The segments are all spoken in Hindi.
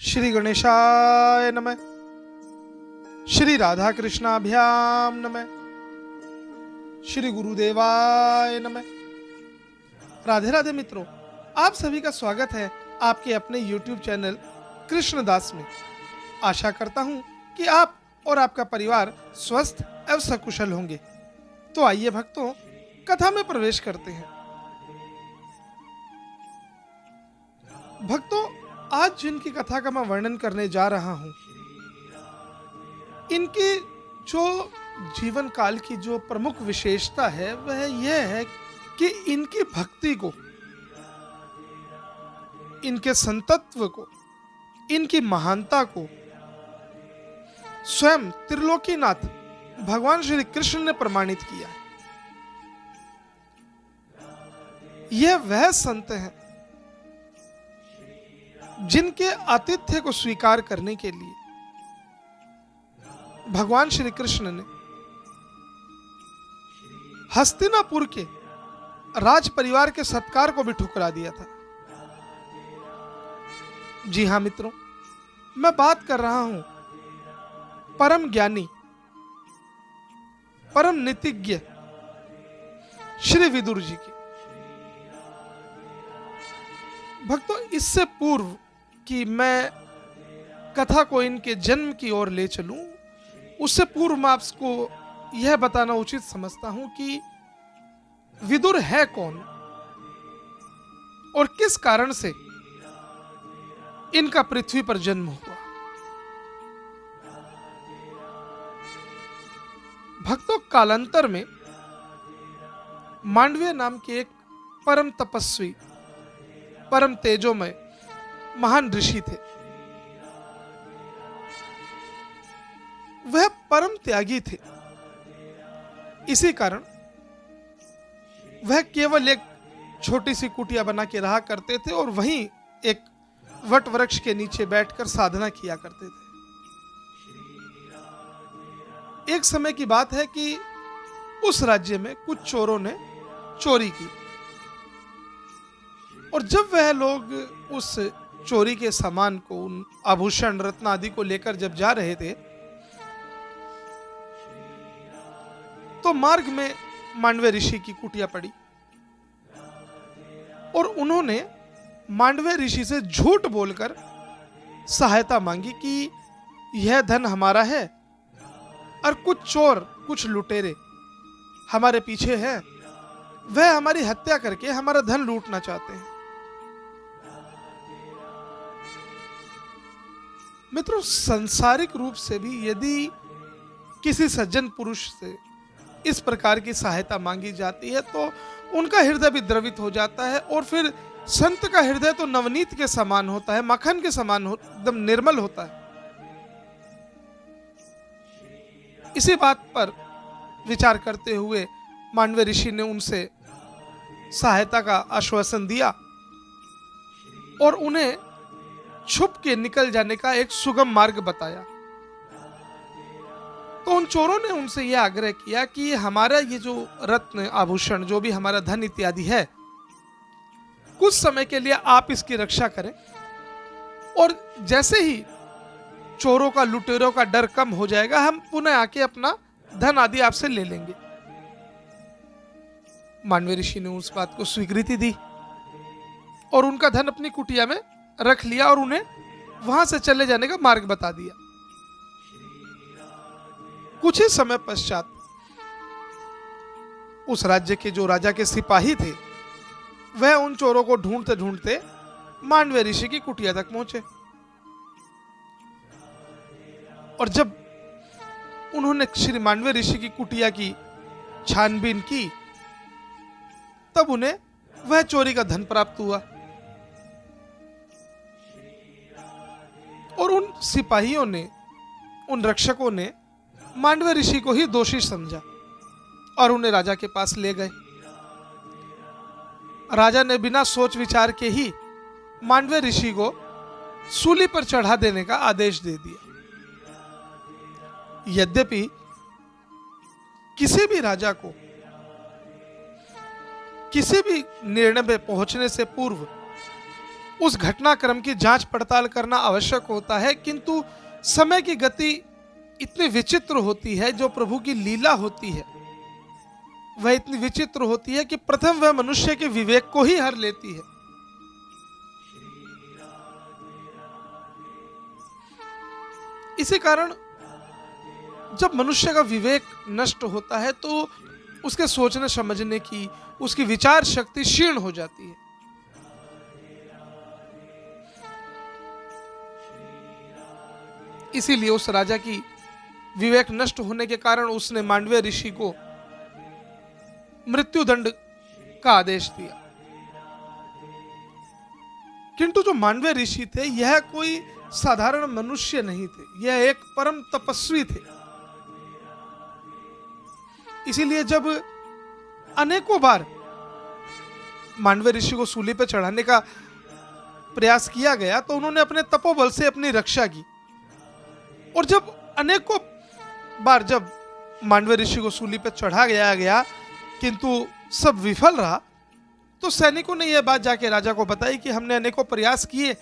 श्री गणेशाय नमः। श्री राधा कृष्णाभ्याम नमः। श्री गुरुदेवाय नमः। राधे राधे मित्रों, आप सभी का स्वागत है आपके अपने YouTube चैनल कृष्णदास में। आशा करता हूं कि आप और आपका परिवार स्वस्थ एवं सकुशल होंगे। तो आइए भक्तों, कथा में प्रवेश करते हैं। भक्तों, आज जिनकी कथा का मैं वर्णन करने जा रहा हूं, इनकी जो जीवन काल की जो प्रमुख विशेषता है वह यह है कि इनकी भक्ति को, इनके संतत्व को, इनकी महानता को स्वयं त्रिलोकीनाथ भगवान श्री कृष्ण ने प्रमाणित किया है। यह वह संत हैं जिनके आतिथ्य को स्वीकार करने के लिए भगवान श्री कृष्ण ने हस्तिनापुर के राज परिवार के सत्कार को भी ठुकरा दिया था। जी हां मित्रों, मैं बात कर रहा हूं परम ज्ञानी, परम नीतिज्ञ श्री विदुर जी की। भक्तों, इससे पूर्व कि मैं कथा को इनके जन्म की ओर ले चलूं, उससे पूर्व मैं आपको यह बताना उचित समझता हूं कि विदुर है कौन और किस कारण से इनका पृथ्वी पर जन्म हुआ। भक्तों, कालांतर में मांडव्य नाम के एक परम तपस्वी, परम तेजोमय महान ऋषि थे। वह परम त्यागी थे। इसी कारण वह केवल एक छोटी सी कुटिया बना के रहा करते थे और वहीं एक वट वृक्ष के नीचे बैठकर साधना किया करते थे। एक समय की बात है कि उस राज्य में कुछ चोरों ने चोरी की और जब वह लोग उस चोरी के सामान को, उन आभूषण रत्न आदि को लेकर जब जा रहे थे, तो मार्ग में मांडव्य ऋषि की कुटिया पड़ी और उन्होंने मांडव्य ऋषि से झूठ बोलकर सहायता मांगी कि यह धन हमारा है और कुछ चोर, कुछ लुटेरे हमारे पीछे हैं, वह हमारी हत्या करके हमारा धन लूटना चाहते हैं। मित्रों, सांसारिक रूप से भी यदि किसी सज्जन पुरुष से इस प्रकार की सहायता मांगी जाती है तो उनका हृदय भी द्रवित हो जाता है और फिर संत का हृदय तो नवनीत के समान होता है, मक्खन के समान एकदम निर्मल होता है। इसी बात पर विचार करते हुए मांडव्य ऋषि ने उनसे सहायता का आश्वासन दिया और उन्हें छुप के निकल जाने का एक सुगम मार्ग बताया। तो उन चोरों ने उनसे यह आग्रह किया कि हमारा ये जो रत्न, आभूषण, जो भी हमारा धन इत्यादि है, कुछ समय के लिए आप इसकी रक्षा करें और जैसे ही चोरों का, लुटेरों का डर कम हो जाएगा, हम पुनः आके अपना धन आदि आपसे ले लेंगे। मांडव्य ऋषि ने उस बात को स्वीकृति दी और उनका धन अपनी कुटिया में रख लिया और उन्हें वहां से चले जाने का मार्ग बता दिया। कुछ ही समय पश्चात उस राज्य के जो राजा के सिपाही थे, वह उन चोरों को ढूंढते ढूंढते मांडव्य ऋषि की कुटिया तक पहुंचे और जब उन्होंने श्री मांडव्य ऋषि की कुटिया की छानबीन की, तब उन्हें वह चोरी का धन प्राप्त हुआ और उन सिपाहियों ने, उन रक्षकों ने मांडव्य ऋषि को ही दोषी समझा और उन्हें राजा के पास ले गए। राजा ने बिना सोच विचार के ही मांडव्य ऋषि को सूली पर चढ़ा देने का आदेश दे दिया। यद्यपि किसी भी राजा को किसी भी निर्णय में पहुंचने से पूर्व उस घटनाक्रम की जांच पड़ताल करना आवश्यक होता है, किंतु समय की गति इतनी विचित्र होती है, जो प्रभु की लीला होती है वह इतनी विचित्र होती है कि प्रथम वह मनुष्य के विवेक को ही हर लेती है। इसी कारण जब मनुष्य का विवेक नष्ट होता है तो उसके सोचने समझने की, उसकी विचार शक्ति क्षीण हो जाती है। इसीलिए उस राजा की विवेक नष्ट होने के कारण उसने मांडव्य ऋषि को मृत्युदंड का आदेश दिया। किंतु जो मांडव्य ऋषि थे यह कोई साधारण मनुष्य नहीं थे, यह एक परम तपस्वी थे। इसीलिए जब अनेकों बार मांडव्य ऋषि को सूली पर चढ़ाने का प्रयास किया गया तो उन्होंने अपने तपोबल से अपनी रक्षा की, और जब अनेकों बार जब मांडव्य ऋषि को सूली पर चढ़ा गया किंतु सब विफल रहा, तो सैनिकों ने यह बात जाके राजा को बताई कि हमने अनेकों प्रयास किए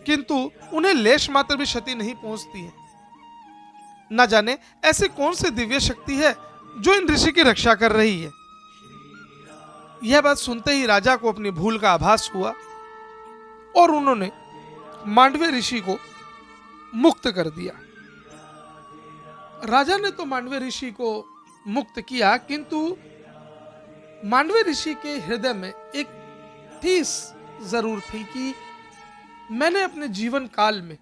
किंतु उन्हें लेश मात्र भी क्षति नहीं पहुंचती है। न जाने ऐसी कौन सी दिव्य शक्ति है जो इन ऋषि की रक्षा कर रही है। यह बात सुनते ही राजा को अपनी भूल का आभास हुआ और उन्होंने मांडव्य ऋषि को मुक्त कर दिया। राजा ने तो मांडव्य ऋषि को मुक्त किया, किंतु मांडव्य ऋषि के हृदय में एक ठेस जरूर थी कि मैंने अपने जीवन काल में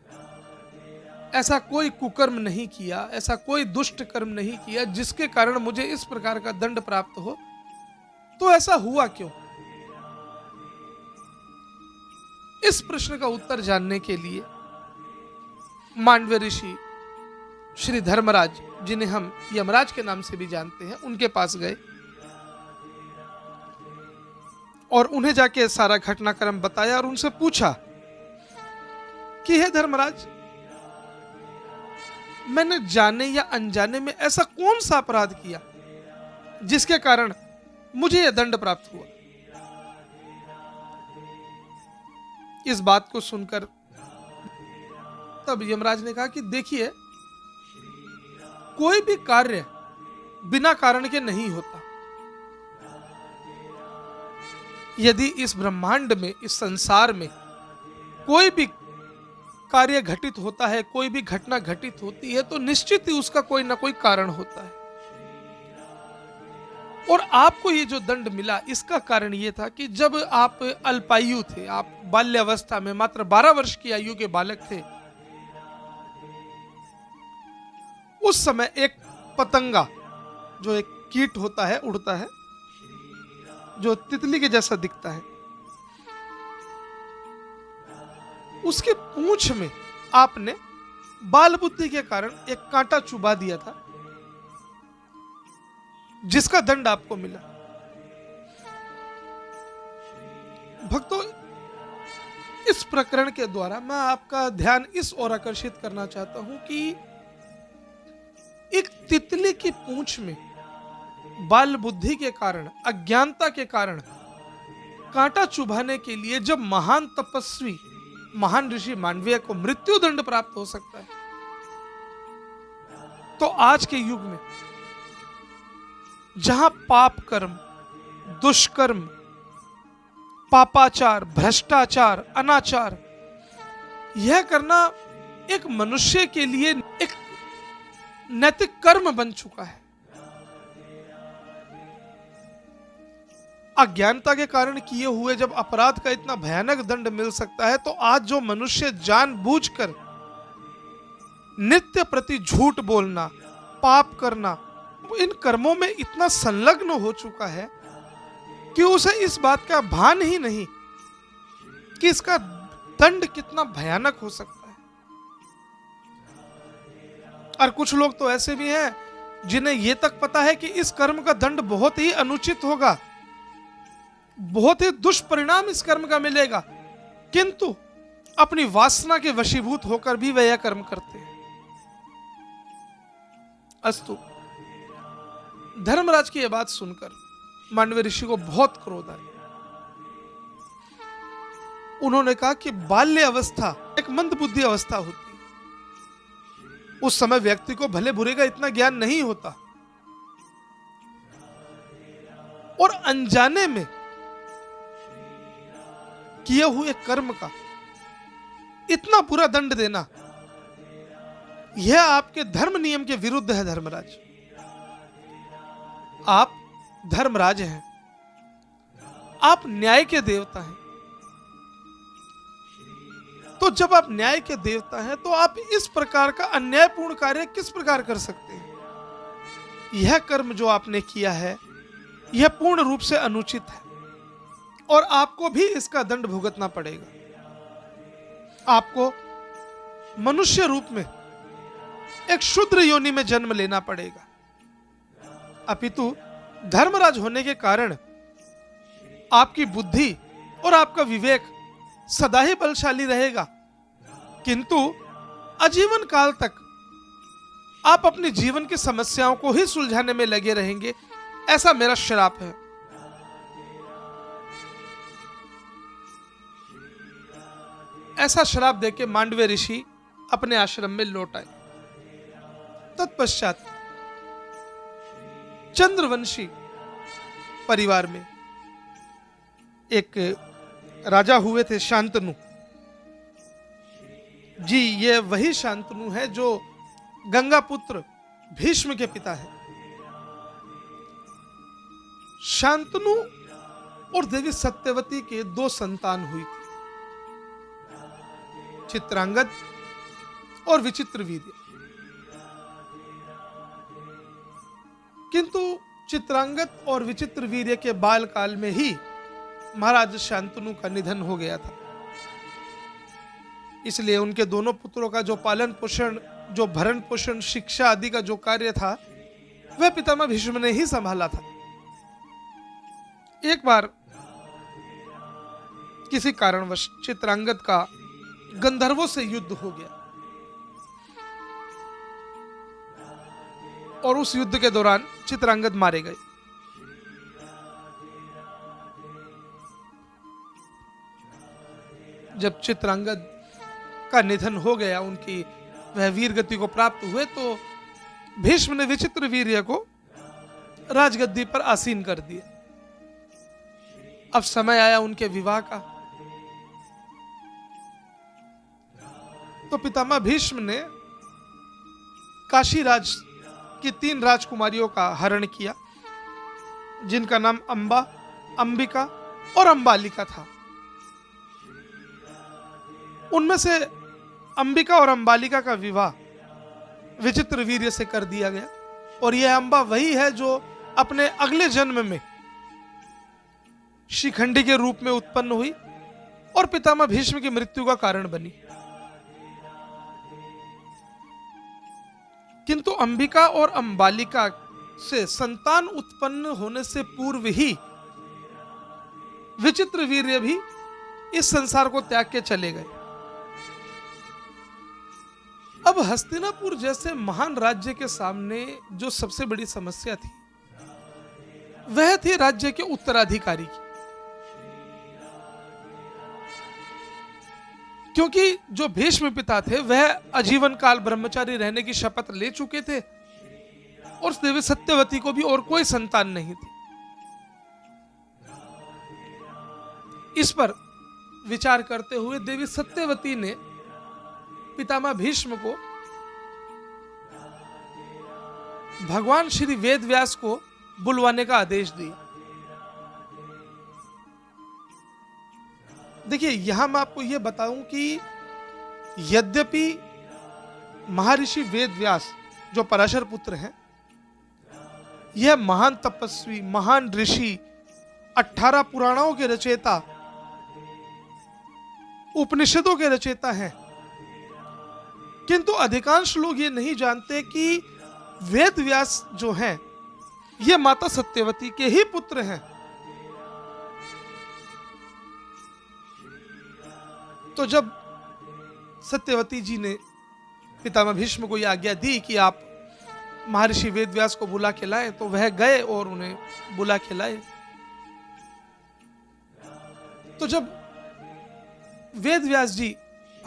ऐसा कोई कुकर्म नहीं किया, ऐसा कोई दुष्ट कर्म नहीं किया जिसके कारण मुझे इस प्रकार का दंड प्राप्त हो, तो ऐसा हुआ क्यों? इस प्रश्न का उत्तर जानने के लिए मांडव्य ऋषि श्री धर्मराज, जिन्हें हम यमराज के नाम से भी जानते हैं, उनके पास गए और उन्हें जाके सारा घटनाक्रम बताया और उनसे पूछा कि हे धर्मराज, मैंने जाने या अनजाने में ऐसा कौन सा अपराध किया जिसके कारण मुझे यह दंड प्राप्त हुआ? इस बात को सुनकर तब यमराज ने कहा कि देखिए, कोई भी कार्य बिना कारण के नहीं होता। यदि इस ब्रह्मांड में, इस संसार में कोई भी कार्य घटित होता है, कोई भी घटना घटित होती है, तो निश्चित ही उसका कोई ना कोई कारण होता है। और आपको ये जो दंड मिला, इसका कारण ये था कि जब आप अल्पायु थे, आप बाल्यावस्था में मात्र 12 वर्ष की आयु के बालक थे, उस समय एक पतंगा, जो एक कीट होता है, उड़ता है, जो तितली के जैसा दिखता है, उसके पूंछ में आपने बाल बुद्धि के कारण एक कांटा चुभा दिया था, जिसका दंड आपको मिला। भक्तों, इस प्रकरण के द्वारा मैं आपका ध्यान इस ओर आकर्षित करना चाहता हूं कि एक तितली की पूंछ में बाल बुद्धि के कारण, अज्ञानता के कारण कांटा चुभाने के लिए जब महान तपस्वी, महान ऋषि मांडव्य को मृत्यु दंड प्राप्त हो सकता है, तो आज के युग में जहां पाप कर्म, दुष्कर्म, पापाचार, भ्रष्टाचार, अनाचार, यह करना एक मनुष्य के लिए एक नैतिक कर्म बन चुका है। अज्ञानता के कारण किए हुए जब अपराध का इतना भयानक दंड मिल सकता है, तो आज जो मनुष्य जानबूझकर नित्य प्रति झूठ बोलना, पाप करना, इन कर्मों में इतना संलग्न हो चुका है कि उसे इस बात का भान ही नहीं कि इसका दंड कितना भयानक हो सकता है। और कुछ लोग तो ऐसे भी हैं जिन्हें यह तक पता है कि इस कर्म का दंड बहुत ही अनुचित होगा, बहुत ही दुष्परिणाम इस कर्म का मिलेगा, किंतु अपनी वासना के वशीभूत होकर भी वे यह कर्म करते हैं। अस्तु, धर्मराज की यह बात सुनकर मांडव्य ऋषि को बहुत क्रोध आया उन्होंने कहा कि बाल्य अवस्था एक मंदबुद्धि अवस्था होती है। उस समय व्यक्ति को भले बुरे का इतना ज्ञान नहीं होता और अनजाने में किए हुए कर्म का इतना बुरा दंड देना, यह आपके धर्म नियम के विरुद्ध है। धर्मराज, आप धर्मराज हैं, आप न्याय के देवता हैं। तो जब आप न्याय के देवता हैं तो आप इस प्रकार का अन्यायपूर्ण कार्य किस प्रकार कर सकते हैं? यह कर्म जो आपने किया है यह पूर्ण रूप से अनुचित है और आपको भी इसका दंड भुगतना पड़ेगा। आपको मनुष्य रूप में एक शूद्र योनि में जन्म लेना पड़ेगा। अपितु धर्मराज होने के कारण आपकी बुद्धि और आपका विवेक सदा ही बलशाली रहेगा, किंतु आजीवन काल तक आप अपने जीवन की समस्याओं को ही सुलझाने में लगे रहेंगे, ऐसा मेरा श्राप है। ऐसा श्राप देके मांडव्य ऋषि अपने आश्रम में लौट आए। तत्पश्चात चंद्रवंशी परिवार में एक राजा हुए थे, शांतनु जी। ये वही शांतनु है जो गंगा पुत्र भीष्म के पिता है। शांतनु और देवी सत्यवती के दो संतान हुई थी, चित्रांगद और विचित्रवीर्य। किंतु चित्रांगद और विचित्रवीर्य के बाल काल में ही महाराज शांतनु का निधन हो गया था। इसलिए उनके दोनों पुत्रों का जो पालन पोषण, जो भरण पोषण, शिक्षा आदि का जो कार्य था वह पितामह भीष्म ने ही संभाला था। एक बार किसी कारणवश चित्रांगद का गंधर्वों से युद्ध हो गया और उस युद्ध के दौरान चित्रांगद मारे गए। जब चित्रांगद का निधन हो गया, उनकी वह वीर गति को प्राप्त हुए, तो भीष्म ने विचित्रवीर्य को राजगद्दी पर आसीन कर दिया। अब समय आया उनके विवाह का। तो पितामह भीष्म ने काशीराज की 3 राजकुमारियों का हरण किया, जिनका नाम अंबा, अंबिका और अंबालिका था। उनमें से अंबिका और अंबालिका का विवाह विचित्रवीर्य से कर दिया गया और यह अंबा वही है जो अपने अगले जन्म में शिखंडी के रूप में उत्पन्न हुई और पितामह भीष्म की मृत्यु का कारण बनी। किंतु अंबिका और अंबालिका से संतान उत्पन्न होने से पूर्व ही विचित्रवीर्य भी इस संसार को त्याग के चले गए। अब हस्तिनापुर जैसे महान राज्य के सामने जो सबसे बड़ी समस्या थी वह थी राज्य के उत्तराधिकारी की, क्योंकि जो भीष्म पिता थे वह आजीवन काल ब्रह्मचारी रहने की शपथ ले चुके थे और देवी सत्यवती को भी और कोई संतान नहीं थी। इस पर विचार करते हुए देवी सत्यवती ने पितामह भीष्म को भगवान श्री वेदव्यास को बुलवाने का आदेश दिया। देखिए, यहां मैं आपको यह बताऊं कि यद्यपि महर्षि वेदव्यास जो पराशर पुत्र हैं, यह महान तपस्वी, महान ऋषि, 18 पुराणों के रचयिता, उपनिषदों के रचयिता हैं, किंतु अधिकांश लोग ये नहीं जानते कि वेदव्यास जो हैं ये माता सत्यवती के ही पुत्र हैं। तो जब सत्यवती जी ने पितामह भीष्म को यह आज्ञा दी कि आप महर्षि वेदव्यास को बुला के लाएं, तो वह गए और उन्हें बुला के लाए। तो जब वेद व्यास जी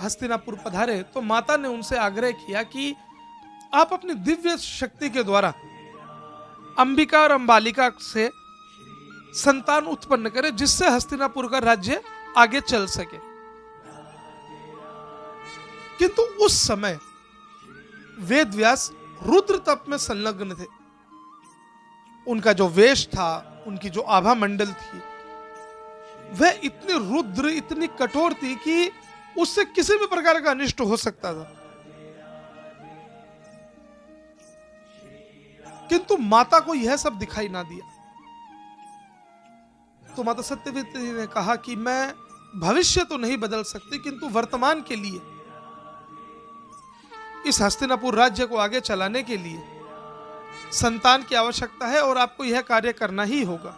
हस्तिनापुर पधारे तो माता ने उनसे आग्रह किया कि आप अपनी दिव्य शक्ति के द्वारा अंबिका और अंबालिका से संतान उत्पन्न करें, जिससे हस्तिनापुर का राज्य आगे चल सके। किंतु उस समय वेद व्यास रुद्र तप में संलग्न थे। उनका जो वेश था, उनकी जो आभा मंडल थी, वह इतनी रुद्र, इतनी कठोर थी कि उससे किसी भी प्रकार का अनिष्ट हो सकता था। किंतु माता को यह सब दिखाई ना दिया। तो माता सत्यवती ने कहा कि मैं भविष्य तो नहीं बदल सकती, किंतु वर्तमान के लिए, इस हस्तिनापुर राज्य को आगे चलाने के लिए संतान की आवश्यकता है और आपको यह कार्य करना ही होगा।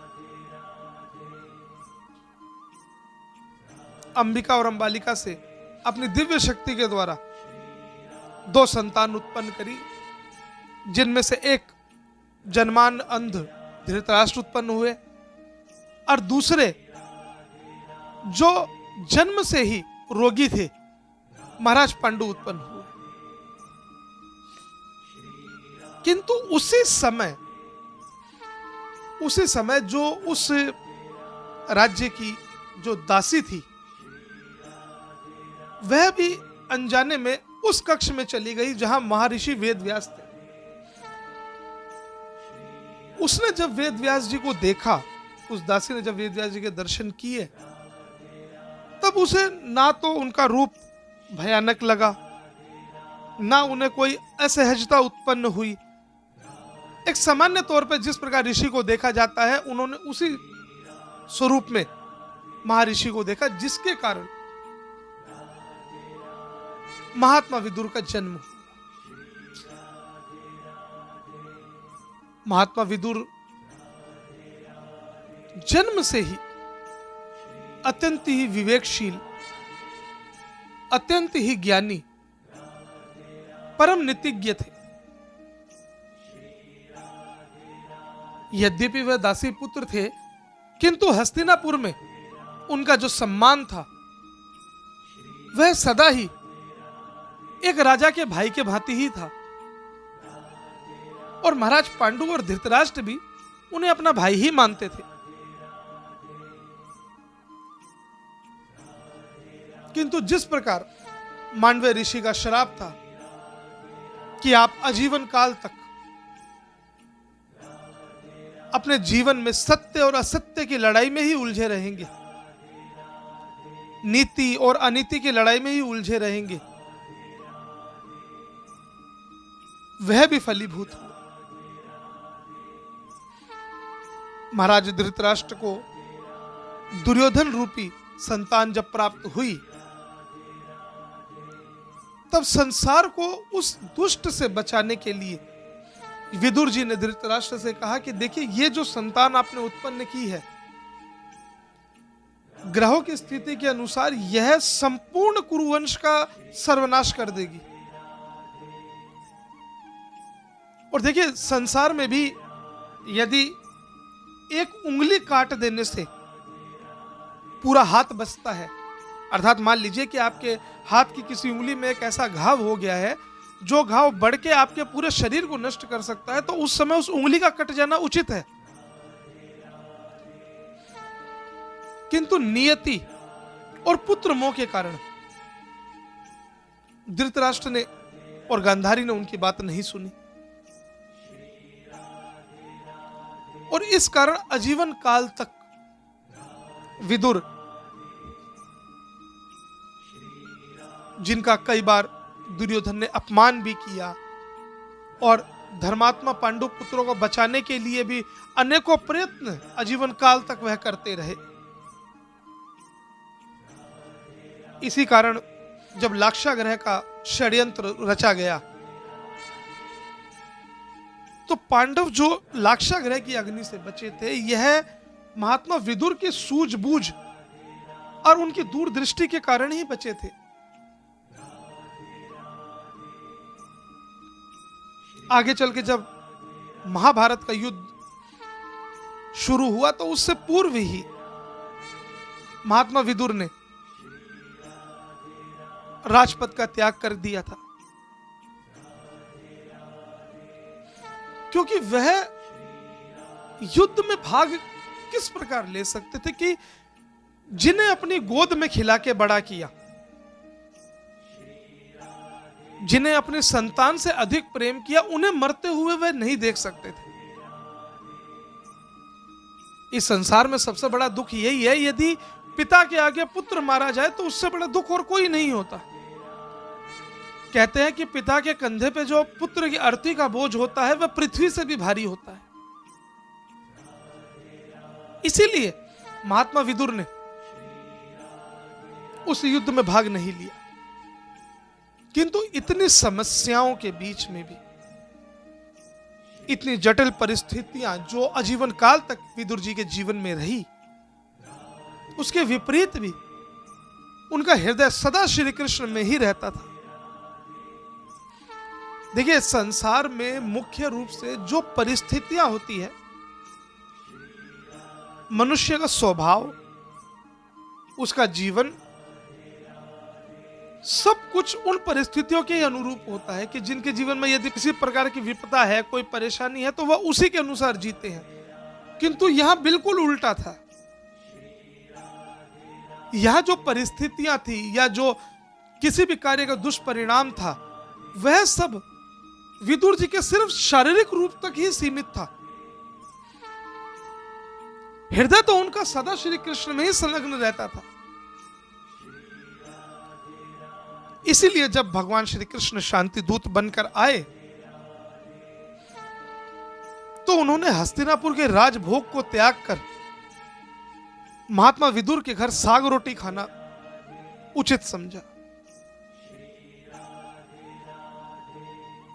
अंबिका और अंबालिका से अपनी दिव्य शक्ति के द्वारा 2 संतान उत्पन्न करी, जिनमें से एक जन्मान अंध धृतराष्ट्र उत्पन्न हुए और दूसरे जो जन्म से ही रोगी थे, महाराज पांडु उत्पन्न हुए। किंतु उसी समय जो उस राज्य की जो दासी थी, वह भी अनजाने में उस कक्ष में चली गई जहां महर्षि वेद व्यास थे। उसने जब वेद व्यास जी को देखा, उस दासी ने जब वेद व्यास जी के दर्शन किए, तब उसे ना तो उनका रूप भयानक लगा, ना उन्हें कोई असहजता उत्पन्न हुई। एक सामान्य तौर पर जिस प्रकार ऋषि को देखा जाता है, उन्होंने उसी स्वरूप में महर्षि को देखा, जिसके कारण महात्मा विदुर का जन्म हुआ। महात्मा विदुर जन्म से ही अत्यंत ही विवेकशील, अत्यंत ही ज्ञानी, परम नीतिज्ञ थे। यद्यपि वह दासी पुत्र थे, किंतु हस्तिनापुर में उनका जो सम्मान था, वह सदा ही एक राजा के भाई के भांति ही था। और महाराज पांडु और धृतराष्ट्र भी उन्हें अपना भाई ही मानते थे। किंतु जिस प्रकार मांडव्य ऋषि का श्राप था कि आप आजीवन काल तक अपने जीवन में सत्य और असत्य की लड़ाई में ही उलझे रहेंगे, नीति और अनीति की लड़ाई में ही उलझे रहेंगे, वह भी फलीभूत हुआ। महाराज धृतराष्ट्र को दुर्योधन रूपी संतान जब प्राप्त हुई, तब संसार को उस दुष्ट से बचाने के लिए विदुर जी ने धृतराष्ट्र से कहा कि देखिए, ये जो संतान आपने उत्पन्न की है, ग्रहों की स्थिति के अनुसार यह संपूर्ण कुरुवंश का सर्वनाश कर देगी। और देखिए, संसार में भी यदि एक उंगली काट देने से पूरा हाथ बचता है, अर्थात मान लीजिए कि आपके हाथ की किसी उंगली में एक ऐसा घाव हो गया है जो घाव बढ़ के आपके पूरे शरीर को नष्ट कर सकता है, तो उस समय उस उंगली का कट जाना उचित है। किंतु नियति और पुत्र मोह के कारण धृतराष्ट्र ने और गांधारी ने उनकी बात नहीं सुनी, और इस कारण आजीवन काल तक विदुर, जिनका कई बार दुर्योधन ने अपमान भी किया और धर्मात्मा पांडु पुत्रों को बचाने के लिए भी अनेकों प्रयत्न आजीवन काल तक वह करते रहे। इसी कारण जब लाक्षागृह का षड्यंत्र रचा गया, तो पांडव जो लाक्षागृह की अग्नि से बचे थे, यह महात्मा विदुर की सूझबूझ और उनकी दूरदृष्टि के कारण ही बचे थे। आगे चल के जब महाभारत का युद्ध शुरू हुआ, तो उससे पूर्व ही महात्मा विदुर ने राजपद का त्याग कर दिया था, क्योंकि वह युद्ध में भाग किस प्रकार ले सकते थे कि जिन्हें अपनी गोद में खिला के बड़ा किया, जिन्हें अपने संतान से अधिक प्रेम किया, उन्हें मरते हुए वह नहीं देख सकते थे। इस संसार में सबसे बड़ा दुख यही है, यदि पिता के आगे पुत्र मारा जाए तो उससे बड़ा दुख और कोई नहीं होता। कहते हैं कि पिता के कंधे पे जो पुत्र की अर्थी का बोझ होता है वह पृथ्वी से भी भारी होता है। इसीलिए महात्मा विदुर ने उस युद्ध में भाग नहीं लिया। किंतु इतनी समस्याओं के बीच में भी, इतनी जटिल परिस्थितियां जो आजीवन काल तक विदुर जी के जीवन में रही, उसके विपरीत भी उनका हृदय सदा श्री कृष्ण में ही रहता था। देखिए, संसार में मुख्य रूप से जो परिस्थितियां होती है, मनुष्य का स्वभाव, उसका जीवन, सब कुछ उन परिस्थितियों के अनुरूप होता है कि जिनके जीवन में यदि किसी प्रकार की विपदा है, कोई परेशानी है, तो वह उसी के अनुसार जीते हैं। किंतु यहां बिल्कुल उल्टा था। यह जो परिस्थितियां थी या जो किसी भी कार्य का दुष्परिणाम था, वह सब विदुर जी के सिर्फ शारीरिक रूप तक ही सीमित था। हृदय तो उनका सदा श्री कृष्ण में ही संलग्न रहता था। इसीलिए जब भगवान श्री कृष्ण शांति दूत बनकर आए तो उन्होंने हस्तिनापुर के राजभोग को त्याग कर महात्मा विदुर के घर साग रोटी खाना उचित समझा।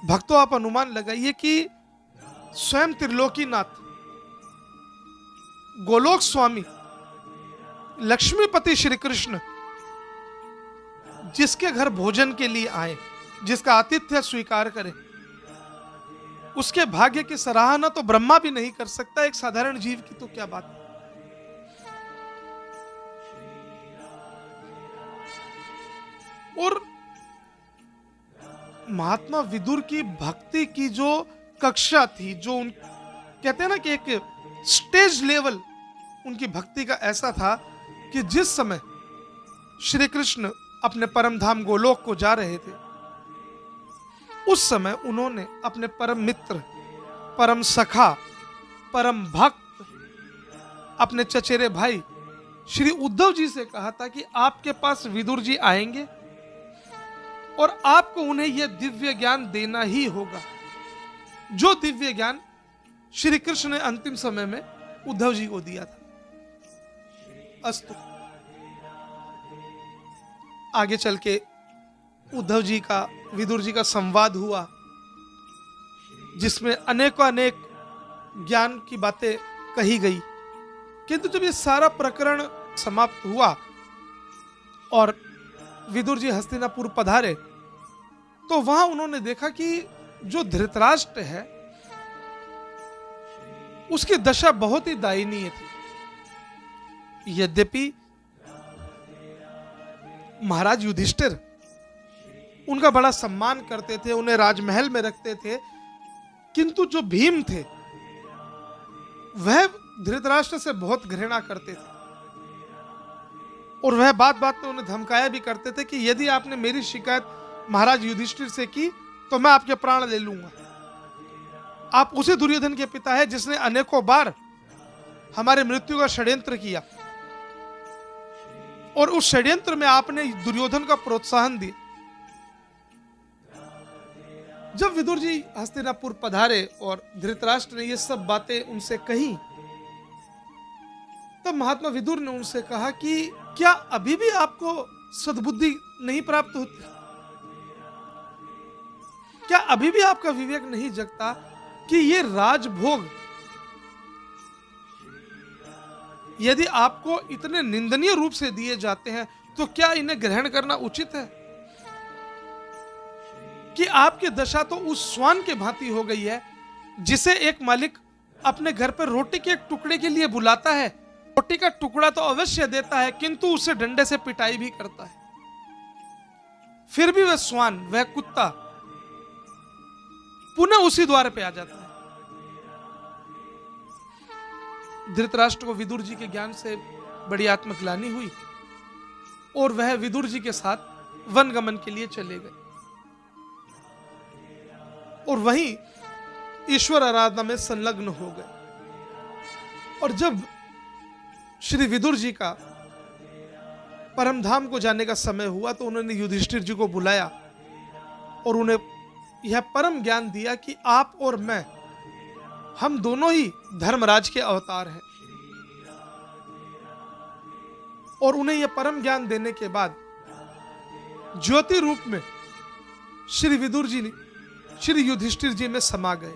भक्तों, आप अनुमान लगाइए कि स्वयं त्रिलोकीनाथ, गोलोक स्वामी, लक्ष्मीपति श्री कृष्ण जिसके घर भोजन के लिए आए, जिसका आतिथ्य स्वीकार करें, उसके भाग्य की सराहना तो ब्रह्मा भी नहीं कर सकता, एक साधारण जीव की तो क्या बात है। और महात्मा विदुर की भक्ति की जो कक्षा थी, जो उन कहते हैं ना कि एक स्टेज लेवल उनकी भक्ति का ऐसा था कि जिस समय श्री कृष्ण अपने परम धाम गोलोक को जा रहे थे, उस समय उन्होंने अपने परम मित्र, परम सखा, परम भक्त, अपने चचेरे भाई श्री उद्धव जी से कहा था कि आपके पास विदुर जी आएंगे और आपको उन्हें यह दिव्य ज्ञान देना ही होगा, जो दिव्य ज्ञान श्री कृष्ण ने अंतिम समय में उद्धव जी को दिया था। अस्तु, आगे चल के उद्धव जी का विदुर जी का संवाद हुआ, जिसमें अनेक ज्ञान की बातें कही गई। किंतु जब ये सारा प्रकरण समाप्त हुआ और विदुर जी हस्तिनापुर पधारे, तो वहां उन्होंने देखा कि जो धृतराष्ट्र है उसकी दशा बहुत ही दयनीय थी। यद्यपि महाराज युधिष्ठिर उनका बड़ा सम्मान करते थे, उन्हें राजमहल में रखते थे, किंतु जो भीम थे वह धृतराष्ट्र से बहुत घृणा करते थे और वह बात बात में उन्हें धमकाया भी करते थे कि यदि आपने मेरी शिकायत महाराज युधिष्ठिर से की तो मैं आपके प्राण ले लूंगा। आप उसी दुर्योधन के पिता है जिसने अनेकों बार हमारे मृत्यु का षड्यंत्र किया और उस षड्यंत्र में आपने दुर्योधन का प्रोत्साहन दिया। जब विदुर जी हस्तिनापुर पधारे और धृतराष्ट्र ने ये सब बातें उनसे कही, तब महात्मा विदुर ने उनसे कहा कि क्या अभी भी आपको सद्बुद्धि नहीं प्राप्त होती? क्या अभी भी आपका विवेक नहीं जगता कि ये राजभोग यदि आपको इतने निंदनीय रूप से दिए जाते हैं तो क्या इन्हें ग्रहण करना उचित है? कि आपकी दशा तो उस श्वान के भांति हो गई है जिसे एक मालिक अपने घर पर रोटी के एक टुकड़े के लिए बुलाता है, रोटी का टुकड़ा तो अवश्य देता है किंतु उसे डंडे से पिटाई भी करता है। फिर भी वह श्वान, वह कुत्ता पुनः उसी द्वार पे आ जाता है। धृतराष्ट्र को विदुर जी के ज्ञान से बड़ी आत्मग्लानि हुई और वह विदुर जी के साथ वनगमन के लिए चले गए और वहीं ईश्वर आराधना में संलग्न हो गए। और जब श्री विदुर जी का परम धाम को जाने का समय हुआ तो उन्होंने युधिष्ठिर जी को बुलाया और उन्हें यह परम ज्ञान दिया कि आप और मैं, हम दोनों ही धर्मराज के अवतार हैं। और उन्हें यह परम ज्ञान देने के बाद ज्योति रूप में श्री विदुर जी श्री युधिष्ठिर जी में समा गए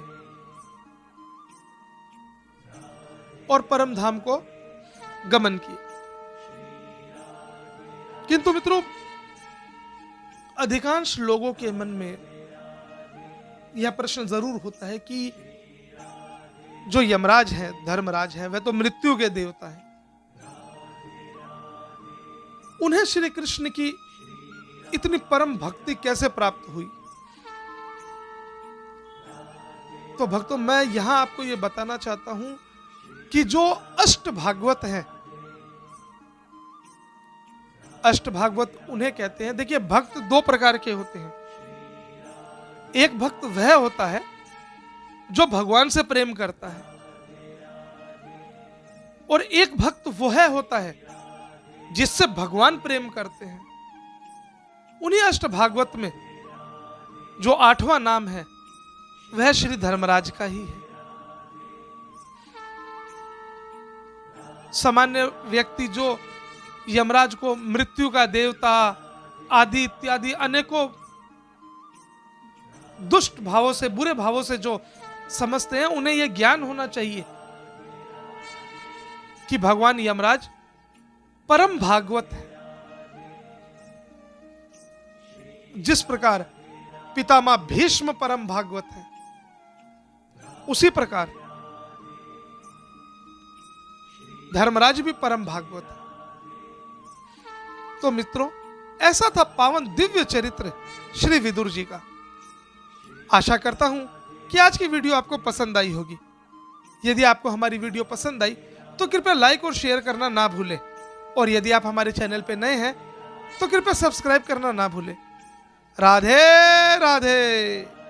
और परम धाम को गमन किया। किंतु मित्रों, अधिकांश लोगों के मन में यह प्रश्न जरूर होता है कि जो यमराज है, धर्मराज है, वह तो मृत्यु के देवता है, उन्हें श्री कृष्ण की इतनी परम भक्ति कैसे प्राप्त हुई? तो भक्तों, मैं यहां आपको यह बताना चाहता हूं कि जो अष्ट भागवत हैं, अष्ट भागवत उन्हें कहते हैं। देखिए, भक्त दो प्रकार के होते हैं। एक भक्त वह होता है जो भगवान से प्रेम करता है और एक भक्त वह होता है जिससे भगवान प्रेम करते हैं। उन्हीं अष्ट भागवत में जो 8वां नाम है वह श्री धर्मराज का ही है। सामान्य व्यक्ति जो यमराज को मृत्यु का देवता आदि इत्यादि अनेकों दुष्ट भावों से, बुरे भावों से जो समझते हैं, उन्हें यह ज्ञान होना चाहिए कि भगवान यमराज परम भागवत है। जिस प्रकार पितामह भीष्म परम भागवत है, उसी प्रकार धर्मराज भी परम भागवत है। तो मित्रों, ऐसा था पावन दिव्य चरित्र श्री विदुर जी का। आशा करता हूं कि आज की वीडियो आपको पसंद आई होगी। यदि आपको हमारी वीडियो पसंद आई तो कृपया लाइक और शेयर करना ना भूलें और यदि आप हमारे चैनल पे नए हैं तो कृपया सब्सक्राइब करना ना भूलें। राधे राधे।